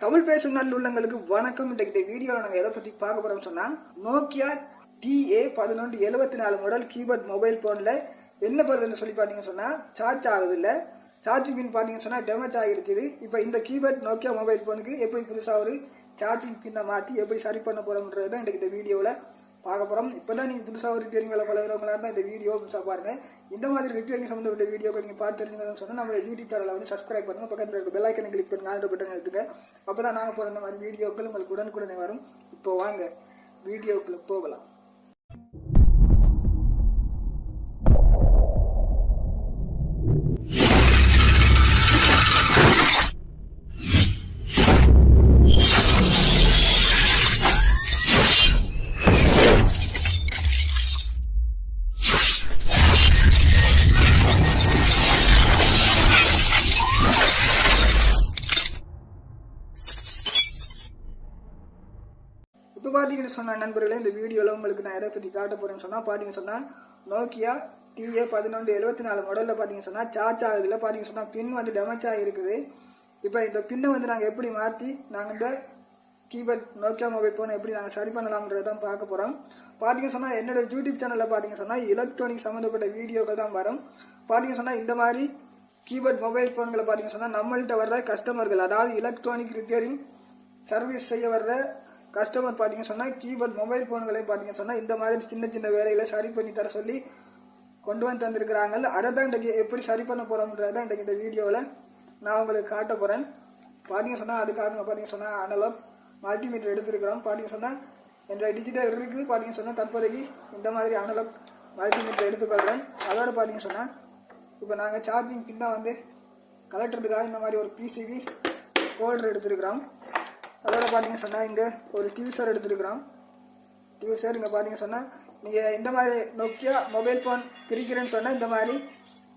தமிழ் பேசும் நல்லுள்ளங்களுக்கு வணக்கம். இன்றைக்கு வீடியோவில் நாங்கள் எதை பற்றி பார்க்க போகிறோம்னு சொன்னால், Nokia TA1174 model keyboard mobile ஃபோனில் என்ன பண்ணுறதுன்னு சொல்லி பார்த்தீங்கன்னு சொன்னால், சார்ஜ் ஆகுது இல்லை, சார்ஜிங் பின் பார்த்தீங்கன்னு சொன்னால் டேமேஜ் ஆகிருக்குது. இப்போ இந்த கீபோர்ட் நோக்கியா மொபைல் ஃபோனுக்கு எப்படி புதுசாக ஒரு சார்ஜிங் பின்னை மாற்றி எப்படி சரி பண்ண போகிறோம்ன்றது தான் இன்றைக்கு இந்த வீடியோவில் பார்க்க போகிறோம். இப்போ தான் நீங்கள் புதுசாக ஒரு ரிப்பேரிங் வேலை பழகிறவங்களா இருந்தால் இந்த வீடியோ புதுசாக பாருங்கள். இந்த மாதிரி ரிப்பேரிங் சம்மந்தப்பட்ட வீடியோக்கள் நீங்கள் பார்த்து தெரிஞ்சுக்கணும்னு சொன்னால் நம்மளோட யூடியூப் சேனலை வந்து சப்ஸ்கிரைப் பண்ணுங்கள். பக்கத்தில் இருக்க பெல் ஐக்கனை கிளிக் பண்ணுங்கள், ஆல் பட்டன் எடுத்துக்க. அப்போ தான் நாங்கள் போகிற இந்த மாதிரி வீடியோக்கள் உங்களுக்கு உடனுக்குடனே வரும். இப்போ வாங்க வீடியோக்குள்ளே போகலாம். இப்போ பார்த்தீங்கன்னு சொன்னால் நண்பர்களே, இந்த வீடியோவில் உங்களுக்கு நான் எதை பற்றி காட்ட போகிறேன்னு சொன்னால், பார்த்தீங்கன்னு சொன்னால் நோக்கியா TA1174 மாடலில் பார்த்தீங்கன்னு சொன்னால் சார்ஜ் ஆகுதில்ல, பார்த்தீங்கன்னு சொன்னால் பின் வந்து டேமேஜ் ஆகிருக்குது. இப்போ இந்த பின்னை வந்து நாங்கள் எப்படி மாற்றி நாங்கள் இந்த கீபோர்ட் நோக்கியா மொபைல் ஃபோனை எப்படி நாங்கள் சரி பண்ணலாம்ன்றது தான் பார்க்க போகிறோம். பார்த்தீங்கன்னு சொன்னால் என்னோட யூடியூப் சேனலில் பார்த்தீங்கன்னு சொன்னால் எலக்ட்ரானிக் சம்மந்தப்பட்ட வீடியோக்கள் தான் வரும். பார்த்தீங்கன்னு சொன்னால் இந்த மாதிரி கீபோர்ட் மொபைல் ஃபோன்களை பார்த்தீங்கன்னு சொன்னால் நம்மள்கிட்ட வர்ற கஸ்டமர்கள், அதாவது எலக்ட்ரானிக் ரிப்பேரிங் சர்வீஸ் செய்ய வர்ற கஸ்டமர் பார்த்தீங்கன்னு சொன்னால் கீபோர்ட் மொபைல் ஃபோன்களையும் பார்த்தீங்கன்னு சொன்னால் இந்த மாதிரி சின்ன சின்ன வேலைகளை சரி பண்ணி தர சொல்லி கொண்டு வந்து தந்துருக்குறாங்க. அதை தான் இன்றைக்கு எப்படி சரி பண்ண போகிறோம்ன்றதான் இன்றைக்கு இந்த வீடியோவில் நான் உங்களுக்கு காட்ட போகிறேன். பார்த்தீங்க சொன்னால் அதுக்காக பார்த்தீங்க சொன்னால் அனலாக் மல்டிமீட்டர் எடுத்துருக்கிறோம். பார்த்தீங்க சொன்னால் என்ற டிஜிட்டல் இருக்குது. பார்த்தீங்க சொன்னால் தற்போதைக்கு இந்த மாதிரி அனலாக் மல்டிமீட்டர் எடுத்துக்கொள்கிறேன். அதோடு பார்த்தீங்க சொன்னால் இப்போ நாங்கள் சார்ஜிங் பின்னாக வந்து கலெக்டருக்காக இந்த மாதிரி ஒரு பிசிபி ஹோல்டர் எடுத்துருக்கிறோம். அதோட பார்த்தீங்க சொன்னால் இங்கே ஒரு டியூசர் எடுத்துருக்குறோம். டியூசர் இங்கே பார்த்தீங்க சொன்னால் நீங்கள் இந்த மாதிரி நோக்கியா மொபைல் ஃபோன் பிரிக்கிறேன்னு சொன்னால் இந்த மாதிரி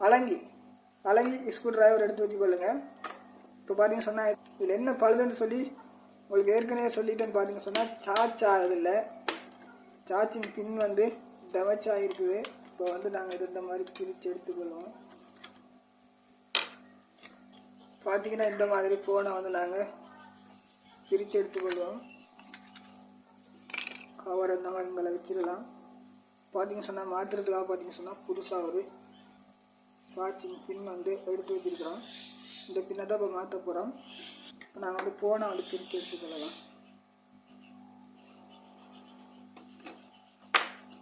அலங்கி ஸ்க்ரூ டிரைவர் எடுத்து வச்சுக்கொள்ளுங்க. இப்போ பார்த்தீங்க சொன்னால் இதில் என்ன பழுதுன்னு சொல்லி உங்களுக்கு ஏற்கனவே சொல்லிட்டேன்னு பார்த்தீங்க சொன்னால் சார்ஜ் ஆகுதில்லை, சார்ஜிங் பின் வந்து டேமேஜ் ஆகிருக்குது. இப்போ வந்து நாங்கள் இது இந்த மாதிரி பிரித்து எடுத்துக்கொள்வோம். பார்த்தீங்கன்னா இந்த மாதிரி ஃபோனை வந்து நாங்கள் பிரித்து எடுத்துக்கொள்வோம். கவர் இந்த மாதிரி மேலே வச்சிடலாம். பார்த்தீங்க சொன்னால் மாற்றுறதுக்காக பார்த்தீங்க சொன்னால் புதுசாக ஒரு சார்ஜிங் பின் வந்து எடுத்து வச்சுருக்கிறோம். இந்த பின்னை தான் இப்போ மாற்ற போகிறோம். இப்போ நாங்கள் வந்து ஃபோனை வந்து பிரித்து எடுத்துக்கொள்ளலாம்.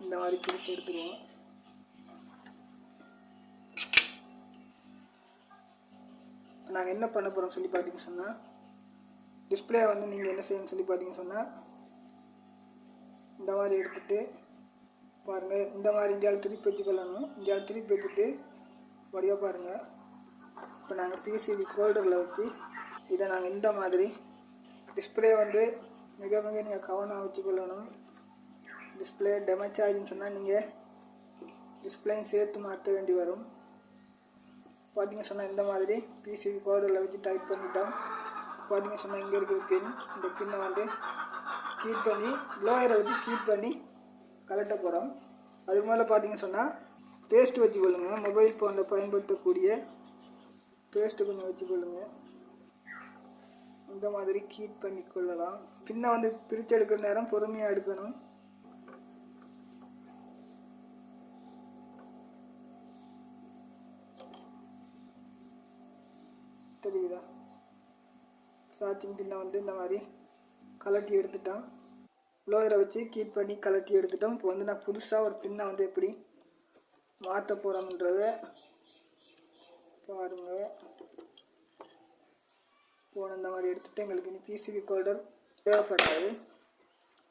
இந்த மாதிரி பிரித்து எடுத்துக்குவோம். நாங்கள் என்ன பண்ண போகிறோம் சொல்லி பார்த்தீங்க சொன்னால், டிஸ்பிளே வந்து நீங்கள் என்ன செய்யணும்னு சொல்லி பார்த்தீங்கன்னு சொன்னால் இந்த மாதிரி எடுத்துகிட்டு பாருங்கள், இந்த மாதிரி இந்தியாவில் திருப்பி வச்சுக்கொள்ளணும். இந்தியாவில் திருப்பி வச்சுட்டு வடிவாக பாருங்கள். இப்போ நாங்கள் பிசிபி ஹோல்டரில் வச்சு இதை நாங்கள் இந்த மாதிரி டிஸ்பிளே வந்து மிக மிக நீங்கள் கவனமாக வச்சுக்கொள்ளணும். டிஸ்பிளே டேமேஜ் ஆகிடுன்னு சொன்னால் நீங்கள் டிஸ்பிளேயும் சேர்த்து மாற்ற வேண்டி வரும். பார்த்தீங்க சொன்னால் இந்த மாதிரி பிசிபி ஹோல்டரில் வச்சு டைப் பண்ணிட்டோம். பார்த்தீங்க சொன்னால் இங்கே இருக்கிற பின், இந்த பின்னை வந்து கீட் பண்ணி ப்ளோயரை வச்சு கீட் பண்ணி கலட்ட போகிறோம். அதுக்கு மேலே பார்த்தீங்க சொன்னால் பேஸ்ட்டு வச்சுக்கொள்ளுங்க. மொபைல் ஃபோனில் பயன்படுத்தக்கூடிய பேஸ்ட்டு கொஞ்சம் வச்சுக்கொள்ளுங்க. இந்த மாதிரி கீட் பண்ணி கொள்ளலாம். பின்னை வந்து பிரித்து எடுக்கிற நேரம் பொறுமையாக எடுக்கணும். தெரியுதா? சார்ஜிங் பின்னை வந்து இந்த மாதிரி கலட்டி எடுத்துட்டோம். லோயரை வச்சு கீட் பண்ணி கலட்டி எடுத்துட்டோம். இப்போ வந்து நான் புதுசாக ஒரு பின்னை வந்து எப்படி மாற்ற போகிறோம்ன்றத பாருங்கள். ஃபோன் இந்த மாதிரி எடுத்துகிட்டு எங்களுக்கு இனி பிசிபி ஹோல்டர் தேவைப்படாது.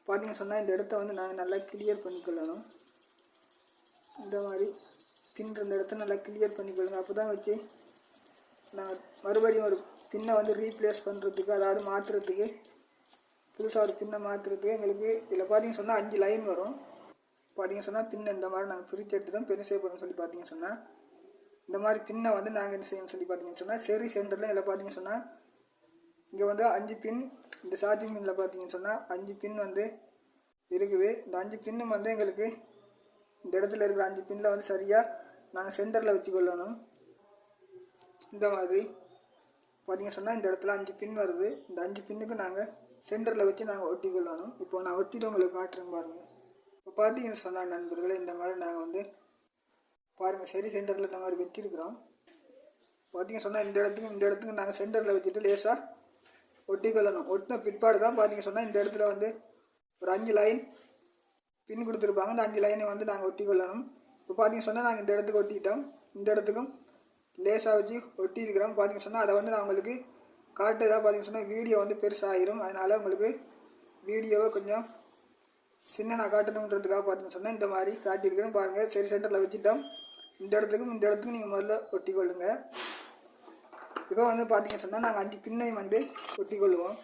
பார்த்தீங்க சொன்னால் இந்த இடத்த வந்து நாங்கள் நல்லா கிளியர் பண்ணிக்கொள்ளணும். இந்த மாதிரி பின் இந்த இடத்த நல்லா கிளியர் பண்ணிக்கொள்ளுங்க. அப்போ தான் வச்சு நாங்கள் மறுபடியும் ஒரு பின்னை வந்து ரீப்ளேஸ் பண்ணுறதுக்கு, அதாவது மாற்றுறதுக்கு, புதுசாக ஒரு பின்னை மாற்றுறதுக்கு எங்களுக்கு இதில் பார்த்தீங்க சொன்னால் 5 லைன் வரும். பார்த்தீங்க சொன்னால் பின்னை இந்த மாதிரி நாங்கள் பிரித்து எடுத்து தான் பெருசே பண்ணணும்னு சொல்லி பார்த்தீங்க சொன்னால் இந்த மாதிரி பின்னை வந்து நாங்கள் என்ன செய்யணும்னு சொல்லி பார்த்தீங்கன்னு சொன்னால் சரி சென்டரில் இதில் பார்த்தீங்க சொன்னால் இங்கே வந்து 5 பின், இந்த சார்ஜிங் பின்னில் பார்த்தீங்கன்னு சொன்னால் 5 பின் வந்து இருக்குது. இந்த 5 பின்னும் வந்து எங்களுக்கு இந்த இடத்துல இருக்கிற 5 பின்னில் வந்து சரியாக நாங்கள் சென்டரில் வச்சுக்கொள்ளணும். இந்த மாதிரி பார்த்தீங்கன்னு சொன்னால் இந்த இடத்துல 5 பின் வருது. இந்த 5 பின்னுக்கு நாங்கள் சென்டரில் வச்சு நாங்கள் ஒட்டி கொள்ளணும். இப்போ நான் ஒட்டிட்டு உங்களுக்கு காட்டுறேன் பாருங்கள். இப்போ பார்த்தீங்கன்னு சொன்னால் நண்பர்களே, இந்த மாதிரி நாங்கள் வந்து பாருங்கள் சரி சென்டரில் இந்த மாதிரி வச்சுருக்குறோம். பார்த்தீங்கன்னு சொன்னால் இந்த இடத்துக்கு நாங்கள் சென்டரில் வச்சுட்டு லேசாக ஒட்டி கொள்ளணும். ஒட்டின பிற்பாடு தான் பார்த்தீங்கன்னு சொன்னால் இந்த இடத்துல வந்து ஒரு 5 லைன் பின் கொடுத்துருப்பாங்க. இந்த 5 லைனை வந்து நாங்கள் ஒட்டி கொள்ளணும். இப்போ பார்த்தீங்கன்னு சொன்னால் நாங்கள் இந்த இடத்துக்கு ஒட்டிட்டோம். இந்த இடத்துக்கும் லேசாக வச்சு ஒட்டி இருக்கிறோம். பார்த்தீங்கன்னு சொன்னால் அதை வந்து நான் உங்களுக்கு காட்டுறதா பார்த்தீங்கன்னு சொன்னால் வீடியோ வந்து பெருசாகிடும். அதனால் உங்களுக்கு வீடியோவை கொஞ்சம் சின்ன நான் காட்டணுன்றதுக்காக பார்த்தீங்கன்னு சொன்னால் இந்த மாதிரி காட்டியிருக்கிறேன். பாருங்கள் சரி சென்டரில் வச்சுட்டோம். இந்த இடத்துக்கும் நீங்கள் முதல்ல ஒட்டி கொள்ளுங்க. இப்போ வந்து பார்த்தீங்கன்னு சொன்னால் நாங்கள் 5 பின்னையும் வந்து ஒட்டி கொள்ளுவோம்.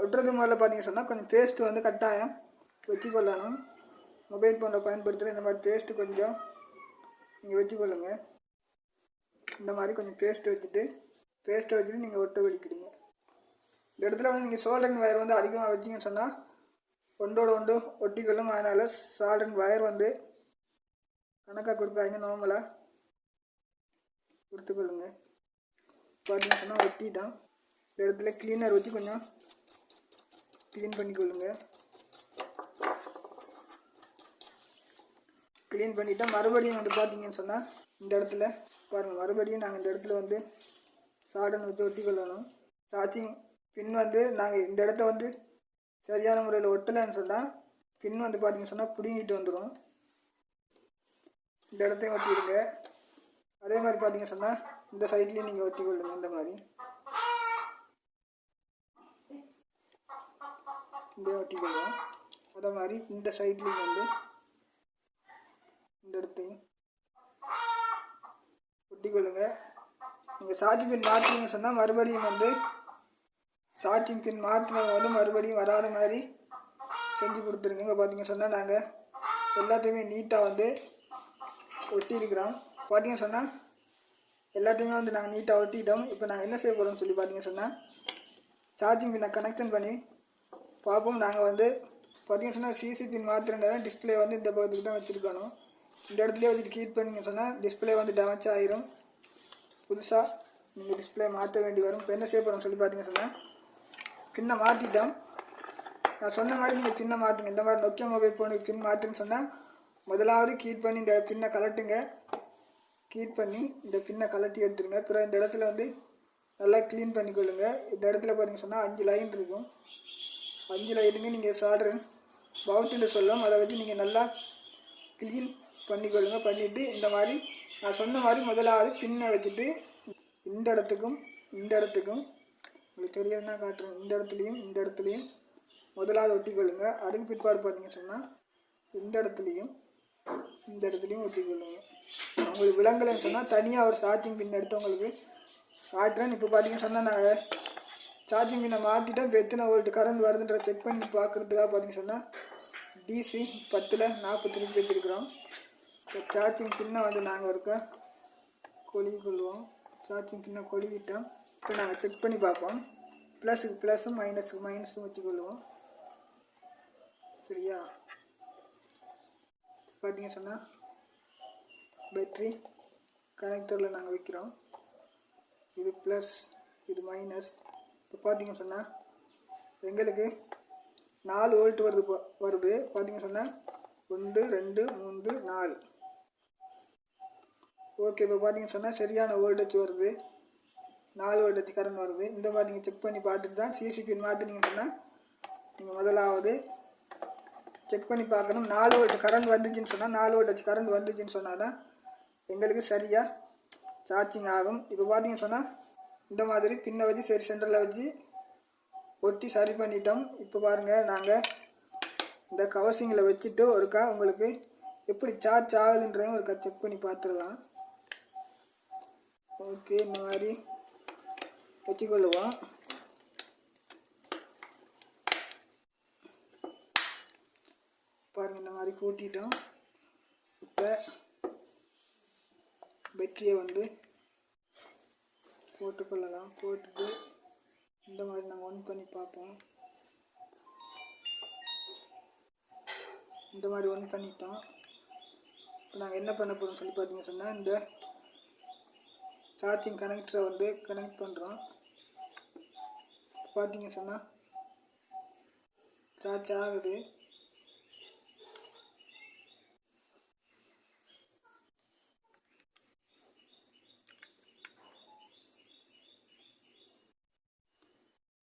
ஒட்டுறது முதல்ல பார்த்தீங்கன்னு சொன்னால் கொஞ்சம் பேஸ்ட்டு வந்து கட்டாயம் வச்சுக்கொள்ளணும். மொபைல் ஃபோனில் பயன்படுத்துகிற இந்த மாதிரி பேஸ்ட்டு கொஞ்சம் நீங்கள் வச்சுக்கொள்ளுங்க. இந்த மாதிரி கொஞ்சம் பேஸ்ட்டை வச்சுட்டு நீங்கள் ஒட்ட வலிக்கிடுங்க. இந்த இடத்துல வந்து நீங்கள் சோல்டரிங் வயர் வந்து அதிகமாக வச்சிங்கன்னு சொன்னால் ஒன்றோட ஒன்று ஒட்டிக்கொள்ளும். அதனால் சோல்டரிங் வயர் வந்து கணக்காக கொடுக்காதீங்க, நார்மலாக கொடுத்துக்கொள்ளுங்க. பார்த்தீங்கன்னு சொன்னால் ஒட்டிட்டான். இந்த இடத்துல க்ளீனர் வச்சு கொஞ்சம் க்ளீன் பண்ணிக்கொள்ளுங்க. க்ளீன் பண்ணிவிட்டால் மறுபடியும் வந்து பார்த்தீங்கன்னு சொன்னால் இந்த இடத்துல பாருங்கள், மறுபடியும் நாங்கள் இந்த இடத்துல வந்து சாடன் வச்சு ஒட்டி கொள்ளணும். சார்ஜிங் பின் வந்து நாங்கள் இந்த இடத்த வந்து சரியான முறையில் ஒட்டலைன்னு சொன்னால் பின் வந்து பார்த்தீங்கன்னு சொன்னால் பிடுங்கிட்டு வந்துடும். இந்த இடத்தையும் ஒட்டிடுங்க. அதே மாதிரி பார்த்தீங்கன்னு சொன்னால் இந்த சைட்லேயும் நீங்கள் ஒட்டி கொள்ளுங்க. இந்த மாதிரி இந்த ஒட்டி கொள்ளுவோம். அதே மாதிரி இந்த சைட்லேயும் வந்து இந்த இடத்தையும் ஒட்டி கொள்ளுங்க. நீங்கள் சார்ஜிங் பின் மாற்றிங்கன்னு சொன்னால் மறுபடியும் வந்து சார்ஜிங் பின் மாற்றினது வந்து மறுபடியும் வராத மாதிரி செஞ்சு கொடுத்துருங்க. இங்கே பார்த்தீங்கன்னு சொன்னால் நாங்கள் எல்லாத்தையுமே நீட்டாக வந்து ஒட்டியிருக்கிறோம். பார்த்தீங்கன்னு சொன்னால் எல்லாத்தையுமே வந்து நாங்கள் நீட்டாக ஒட்டிட்டோம். இப்போ நாங்கள் என்ன செய்ய போகிறோம்னு சொல்லி பார்த்தீங்கன்னு சொன்னால் சார்ஜிங் பின்னை கனெக்ஷன் பண்ணி பார்ப்போம். நாங்கள் வந்து பார்த்தீங்கன்னு சொன்னால் சிசி பின் மாற்றின டிஸ்பிளே வந்து இந்த பக்கத்துக்கு தான் வச்சுருக்கணும். இந்த இடத்துலேயே வச்சுட்டு கீட் பண்ணிங்க சொன்னால் டிஸ்பிளே வந்து டேமேஜ் ஆகிரும். புதுசாக நீங்கள் டிஸ்பிளே மாற்ற வேண்டி வரும். இப்போ என்ன செய்ய போகிறோம்னு சொல்லி பார்த்தீங்கன்னு சொன்னால் பின்னை மாற்றிட்டோம். நான் சொன்ன மாதிரி நீங்கள் பின்னை மாற்றுங்க. இந்த மாதிரி நோக்கியா மொபைல் ஃபோனுக்கு பின் மாற்றுன்னு சொன்னால் முதலாவது கீட் பண்ணி இந்த பின்னை கலட்டுங்க. கீட் பண்ணி இந்த பின்னை கலட்டி எடுத்துருங்க. அப்புறம் இந்த இடத்துல வந்து நல்லா க்ளீன் பண்ணிக்கொள்ளுங்க. இந்த இடத்துல பார்த்தீங்கன்னு சொன்னால் 5 லைன் இருக்கும். 5 லைனுங்க நீங்கள் சால்டர் பவுட்டில் சொல்லும். அதை வச்சு நீங்கள் நல்லா க்ளீன் பண்ணிக்கொள்ளுங்க. பண்ணிவிட்டு இந்த மாதிரி நான் சொன்ன மாதிரி முதலாவது பின்னை வச்சுட்டு இந்த இடத்துக்கும் உங்களுக்கு தெரியலன்னா காட்டுறேன். இந்த இடத்துலையும் முதலாவது ஒட்டிக்கொள்ளுங்க. அதுக்கு பிற்பாடு பார்த்தீங்கன்னு சொன்னால் இந்த இடத்துலையும் ஒட்டிக்கொள்ளுங்க. உங்களுக்கு விலங்கலைன்னு சொன்னால் தனியாக ஒரு சார்ஜிங் பின் எடுத்து உங்களுக்கு காட்டுறேன். இப்போ பார்த்தீங்கன்னு சொன்னால் நாங்கள் சார்ஜிங் பின்னை மாற்றிட்டோம். இப்போ எத்தனை வோல்ட் கரண்ட் வருதுன்ற செக் பண்ணி பார்க்குறதுக்காக பார்த்தீங்கன்னு சொன்னால் DC 10ல் 40 வச்சுருக்குறோம். இப்போ சார்ஜிங் பின்னை வந்து நாங்கள் கொழுவி கொள்வோம். சார்ஜிங் பின்னை கொழுவிட்டோம். இப்போ நாங்கள் செக் பண்ணி பார்ப்போம். ப்ளஸுக்கு ப்ளஸும் மைனஸுக்கு மைனஸும் வச்சுக்கொள்வோம். சரியா? பார்த்தீங்கன்னு சொன்னால் பேட்ரி கனெக்டரில் நாங்கள் வைக்கிறோம். இது ப்ளஸ், இது மைனஸ். இப்போ பார்த்தீங்கன்னு சொன்னால் எங்களுக்கு 4 வோல்ட் வருது. பார்த்தீங்கன்னு சொன்னால் 1 2 3 4. ஓகே, இப்போ பார்த்தீங்கன்னு சொன்னால் சரியான வோல்டேஜ் வருது. 4 வோல்டேஜ் கரண்ட் வருது. இந்த மாதிரி நீங்கள் செக் பண்ணி பார்த்துட்டு தான் சிசி பின் மாற்றினீங்கன்னு சொன்னால் நீங்கள் முதலாவது செக் பண்ணி பார்க்கணும். 4 வோல்ட் கரண்ட் வந்துச்சுன்னு சொன்னால் 4 வோல்டேஜ் கரண்ட் வந்துச்சுன்னு சொன்னால் தான் எங்களுக்கு சரியாக சார்ஜிங் ஆகும். இப்போ பார்த்தீங்கன்னு சொன்னால் இந்த மாதிரி பின்னை வச்சு சரி சென்டரில் வச்சு ஒட்டி சரி பண்ணிட்டோம். இப்போ பாருங்கள், நாங்கள் இந்த கவர்சிங்கில் வச்சுட்டு ஒருக்கா உங்களுக்கு எப்படி சார்ஜ் ஆகுதுன்றதையும் ஒருக்கா செக் பண்ணி பார்த்துடலாம். ஓகே, இந்த மாதிரி வச்சுக்கொள்ளுவோம். பாருங்கள், இந்த மாதிரி பூட்டிட்டோம். இப்போ பேட்டரியை வந்து போட்டுக்கொள்ளலாம். போட்டுட்டு இந்த மாதிரி நாங்கள் ஆன் பண்ணி பார்ப்போம். இந்த மாதிரி ஆன் பண்ணிட்டோம். நாங்கள் என்ன பண்ண போகிறோம்னு சொல்லி பார்த்தீங்கன்னு சொன்னால் இந்த சார்ஜிங் கனெக்டரை வந்து கனெக்ட் பண்ணுறோம். பார்த்தீங்க சொன்னால் சார்ஜ் ஆகுது.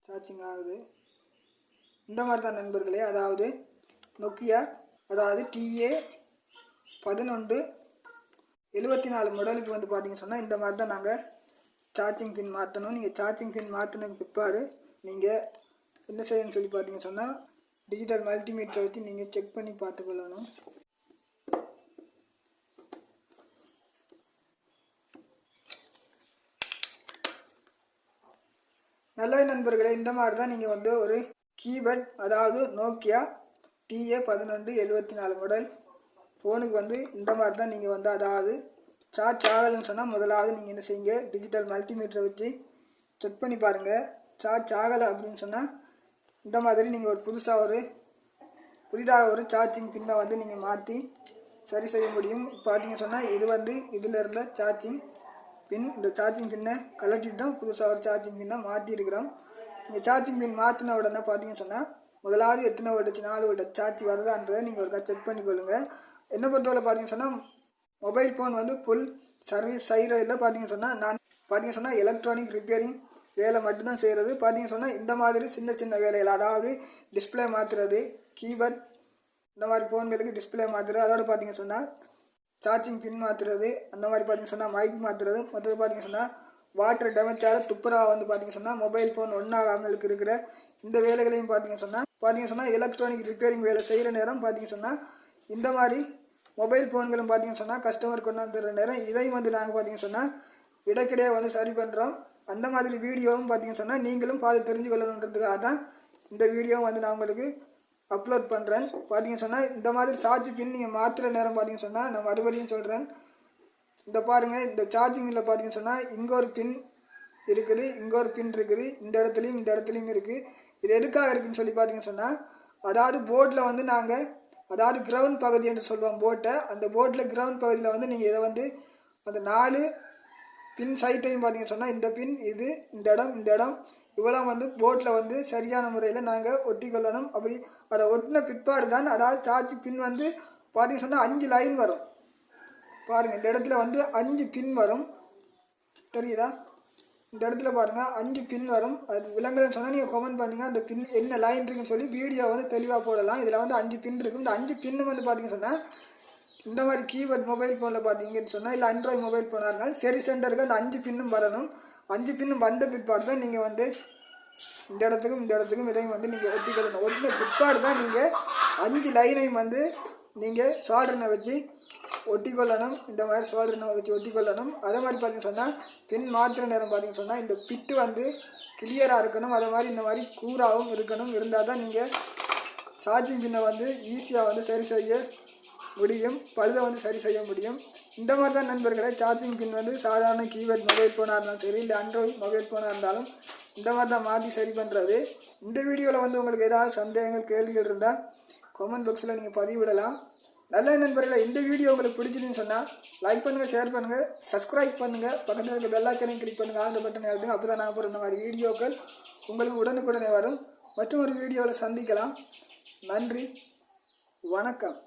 சார்ஜிங் ஆகுது. இந்த மாதிரி தான் நண்பர்களே, அதாவது நோக்கியா அதாவது TA1174 மாடலுக்கு வந்து பார்த்தீங்க சொன்னால் இந்த மாதிரி தான் நாங்கள் சார்ஜிங் பின் மாற்றணும். நீங்கள் சார்ஜிங் பின் மாற்றினதுக்கு பிற்பாடு நீங்கள் என்ன செய்யணும்னு சொல்லி பார்த்தீங்க சொன்னால் டிஜிட்டல் மல்டிமீட்டரை வச்சு நீங்கள் செக் பண்ணி பார்த்துக்கொள்ளணும். நல்ல நண்பர்களே, இந்த மாதிரி தான் நீங்கள் வந்து ஒரு கீபேட் அதாவது நோக்கியா TA1174 மாடல் ஃபோனுக்கு வந்து இந்த மாதிரி தான் நீங்கள் வந்து அதாவது சார்ஜ் ஆகலைன்னு சொன்னால் முதலாவது நீங்கள் என்ன செய்யுங்க, டிஜிட்டல் மல்டிமீட்டரை வச்சு செக் பண்ணி பாருங்கள். சார்ஜ் ஆகலை அப்படின்னு சொன்னால் இந்த மாதிரி நீங்கள் ஒரு புதிதாக ஒரு சார்ஜிங் பின்னை வந்து நீங்கள் மாற்றி சரி செய்ய முடியும். பார்த்தீங்க சொன்னால் இது வந்து இதில் இருந்த சார்ஜிங் பின், இந்த சார்ஜிங் பின்னை கலட்டிட்டு தான் புதுசாக ஒரு சார்ஜிங் பின்னை மாற்றிருக்கிறோம். இந்த சார்ஜிங் பின் மாற்றின உடனே பார்த்தீங்கன்னு சொன்னால் முதலாவது எத்தனை வோல்டேஜ் 4 வோல்டேஜ் சார்ஜ் வருதான்றதை நீங்கள் ஒருக்கா செக் பண்ணிக்கொள்ளுங்கள். என்ன பொறுத்தவரை பார்த்தீங்கன்னு சொன்னால் மொபைல் ஃபோன் வந்து ஃபுல் சர்வீஸ் செய்கிறதில்ல. பார்த்தீங்க சொன்னால் எலக்ட்ரானிக் ரிப்பேரிங் வேலை மட்டும்தான் செய்கிறது. பார்த்தீங்க சொன்னால் இந்த மாதிரி சின்ன சின்ன வேலைகள், அதாவது டிஸ்பிளே மாற்றுறது, கீபேட் இந்த மாதிரி ஃபோன்களுக்கு டிஸ்பிளே மாற்றுறது, அதோடு பார்த்தீங்க சொன்னால் சார்ஜிங் பின் மாற்றுறது, அந்த மாதிரி பார்த்தீங்க சொன்னால் மைக் மாற்றுறது, மற்றது பார்த்தீங்க சொன்னால் வாட்டர் டேமேஜால் துப்புரா வந்து பார்த்தீங்க சொன்னால் மொபைல் ஃபோன் ஒன்றாகாமலுக்கு இருக்கிற இந்த வேலைகளையும் பார்த்தீங்க சொன்னால் எலக்ட்ரானிக் ரிப்பேரிங் வேலை செய்கிற நேரம் பார்த்தீங்க சொன்னால் இந்த மாதிரி மொபைல் ஃபோன்களும் பார்த்தீங்க சொன்னால் கஸ்டமர் கொண்டு வந்துடுற நேரம் இதையும் வந்து நாங்கள் பார்த்தீங்க சொன்னால் இடைக்கிடையே வந்து சரி பண்ணுறோம். அந்த மாதிரி வீடியோவும் பார்த்தீங்க சொன்னால் நீங்களும் பார்த்து தெரிஞ்சுக்கொள்ளணுன்றதுக்காக தான் இந்த வீடியோவும் வந்து நான் உங்களுக்கு அப்லோட் பண்ணுறேன். பார்த்தீங்க சொன்னால் இந்த மாதிரி சார்ஜ் பின் நீங்கள் மாற்றுற நேரம் பார்த்தீங்க சொன்னால் நான் மறுபடியும் சொல்கிறேன். இந்த பாருங்கள், இந்த சார்ஜிங்கில் பார்த்தீங்க சொன்னால் இங்கே ஒரு பின் இருக்குது, இங்கே ஒரு பின் இருக்குது, இந்த இடத்துலையும் இருக்குது. இது எதுக்காக இருக்குதுன்னு சொல்லி பார்த்தீங்க சொன்னால் அதாவது போர்டில் வந்து நாங்கள் அதாவது கிரவுண்ட் பகுதி என்று சொல்லுவோம் போட்டை, அந்த போர்டில் கிரவுண்ட் பகுதியில் வந்து நீங்கள் இதை வந்து அந்த 4 பின் சைட்டையும் பார்த்தீங்க சொன்னால் இந்த பின் இது இந்த இடம் இவ்வளோ வந்து போர்டில் வந்து சரியான முறையில் நாங்கள் ஒட்டி கொள்ளணும். அப்படி அதை ஒட்டின பிற்பாடு தான் அதாவது சார்ஜ் பின் வந்து பார்த்தீங்க சொன்னால் 5 லைன் வரும். பாருங்கள், இந்த இடத்துல வந்து 5 பின் வரும், தெரியுதா? இந்த இடத்துல பாருங்கள் 5 பின் வரும். அது விலங்குன்னு சொன்னால் நீங்கள் கமெண்ட் பண்ணுங்கள் அந்த பின் என்ன லைன் இருக்குன்னு சொல்லி வீடியோ வந்து தெளிவாக போடலாம். இதில் வந்து 5 பின் இருக்கும். இந்த 5 பின்னு வந்து பார்த்தீங்க சொன்னால் இந்த மாதிரி கீபேட் மொபைல் ஃபோனில் பார்த்தீங்கன்னு சொன்னால் இல்லை ஆண்ட்ராய்டு மொபைல் ஃபோனாக இருந்தாலும் சரி சென்டருக்கு அந்த 5 பின்னும் வரணும். 5 பின்னும் வந்த பிற்பாடு தான் நீங்கள் வந்து இந்த இடத்துக்கும் இதையும் வந்து நீங்கள் ஒட்டிக்கொள்ளணும். ஒட்டின பிற்பாடு தான் நீங்கள் 5 லைனையும் வந்து நீங்கள் சால்டர்னை வச்சு ஒட்டிக்கொள்ளணும். இந்த மாதிரி சால்டர்னை வச்சு ஒட்டிக்கொள்ளணும். அதே மாதிரி பார்த்தீங்கன்னு சொன்னால் பின் மாற்றுற நேரம் பார்த்தீங்கன்னு சொன்னால் இந்த பிட்டு வந்து கிளியராக இருக்கணும். அதே மாதிரி இந்த மாதிரி கூராகவும் இருக்கணும். இருந்தால் தான் நீங்கள் சார்ஜிங் பின்னை வந்து ஈஸியாக வந்து சரி செய்ய முடியும், பழுதை வந்து சரி செய்ய முடியும். இந்த மாதிரி தான் நண்பர்களே சார்ஜிங் பின் வந்து சாதாரண கீபேட் மொபைல் ஃபோனாக இருந்தாலும் சரி இல்லை ஆண்ட்ராய்டு மொபைல் ஃபோனாக இருந்தாலும் இந்த மாதிரி தான் மாற்றி சரி பண்ணுறது. இந்த வீடியோவில் வந்து உங்களுக்கு ஏதாவது சந்தேகங்கள் கேள்விகள் இருந்தால் கமெண்ட் பாக்ஸில் நீங்கள் பதிவிடலாம். நல்ல நண்பர்களே, இந்த வீடியோ உங்களுக்கு பிடிச்சிருந்துன்னு சொன்னால் லைக் பண்ணுங்கள், ஷேர் பண்ணுங்கள், சப்ஸ்கிரைப் பண்ணுங்கள், பக்கத்தில் இருக்க பெல் ஐக்கனையும் கிளிக் பண்ணுங்கள், ஆல் பட்டன் எழுதுங்க. அப்போ தான் நான் போகிற இந்த மாதிரி வீடியோக்கள் உங்களுக்கு உடனுக்குடனே வரும். மற்றும் ஒரு வீடியோவில் சந்திக்கலாம். நன்றி, வணக்கம்.